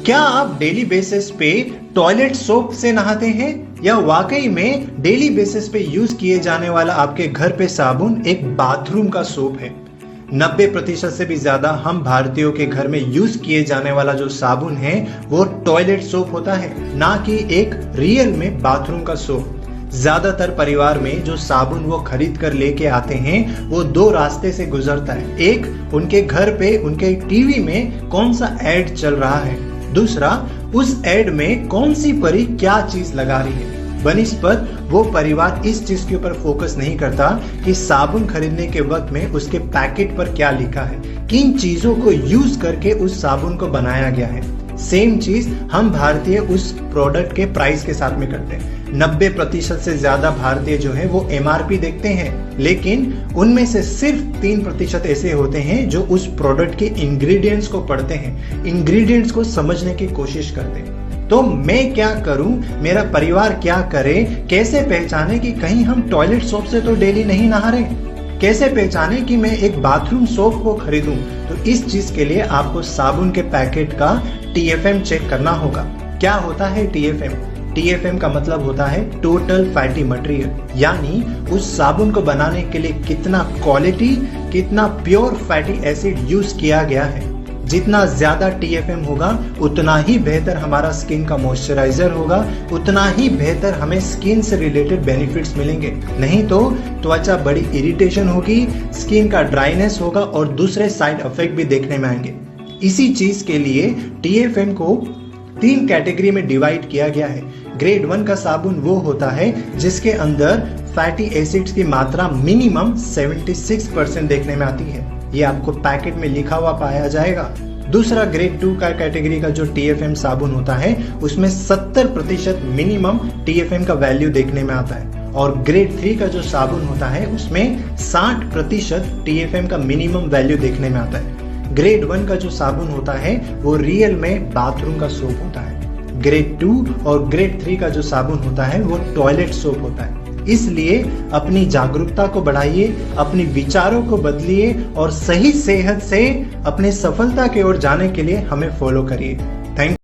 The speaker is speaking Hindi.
क्या आप डेली बेसिस पे टॉयलेट सोप से नहाते हैं या वाकई में डेली बेसिस पे यूज किए जाने वाला आपके घर पे साबुन एक बाथरूम का सोप है। 90% से भी ज्यादा हम भारतीयों के घर में यूज किए जाने वाला जो साबुन है वो टॉयलेट सोप होता है, ना कि एक रियल में बाथरूम का सोप। ज्यादातर परिवार में जो साबुन वो खरीद कर लेके आते हैं वो दो रास्ते से गुजरता है। एक, उनके घर पे उनके टीवी में कौन सा एड चल रहा है। दूसरा, उस एड में कौन सी परी क्या चीज लगा रही है। बनिस्पत वो परिवार इस चीज के ऊपर फोकस नहीं करता कि साबुन खरीदने के वक्त में उसके पैकेट पर क्या लिखा है, किन चीजों को यूज करके उस साबुन को बनाया गया है। सेम चीज हम भारतीय उस प्रोडक्ट के प्राइस के साथ में करते हैं। 90% से ज्यादा भारतीय जो है वो MRP देखते हैं, लेकिन उनमें से सिर्फ 3% ऐसे होते हैं जो उस प्रोडक्ट के इंग्रेडिएंट्स को पढ़ते हैं, इंग्रेडिएंट्स को समझने की कोशिश करते हैं। तो मैं क्या करूं, मेरा परिवार क्या करे, कैसे पहचाने कि कहीं हम टॉयलेट सोप से तो डेली नहीं नहा रहे, कैसे पहचाने कि मैं एक बाथरूम सोप को खरीदूं। तो इस चीज के लिए आपको साबुन के पैकेट का TFM चेक करना होगा। क्या होता है TFM? TFM का मतलब होता है टोटल फैटी मटेरियल, यानी उस साबुन को बनाने के लिए कितना क्वालिटी, कितना प्योर फैटी एसिड यूज किया गया है। जितना ज्यादा TFM होगा उतना ही बेहतर हमारा स्किन का मॉइस्चराइजर होगा, उतना ही बेहतर हमें स्किन से रिलेटेड बेनिफिट्स मिलेंगे। नहीं तो त्वचा बड़ी इरिटेशन होगी, स्किन का ड्राइनेस होगा और दूसरे साइड इफेक्ट भी देखने में आएंगे। इसी चीज के लिए TFM को 3 कैटेगरी में डिवाइड किया गया है। ग्रेड 1 का साबुन वो होता है जिसके अंदर फैटी एसिड्स की मात्रा मिनिमम 76% देखने में आती है। ये आपको पैकेट में लिखा हुआ पाया जाएगा। दूसरा, ग्रेड 2 का कैटेगरी का जो TFM साबुन होता है उसमें 70% मिनिमम TFM का वैल्यू देखने में आता है। और ग्रेड 3 का जो साबुन होता है उसमें 60% TFM का मिनिमम वैल्यू देखने में आता है। ग्रेड 1 का जो साबुन होता है वो रियल में बाथरूम का सोप होता है। ग्रेड 2 और ग्रेड 3 का जो साबुन होता है वो टॉयलेट सोप होता है। इसलिए अपनी जागरूकता को बढ़ाइए, अपने विचारों को बदलिए और सही सेहत से अपने सफलता की ओर जाने के लिए हमें फॉलो करिए। थैंक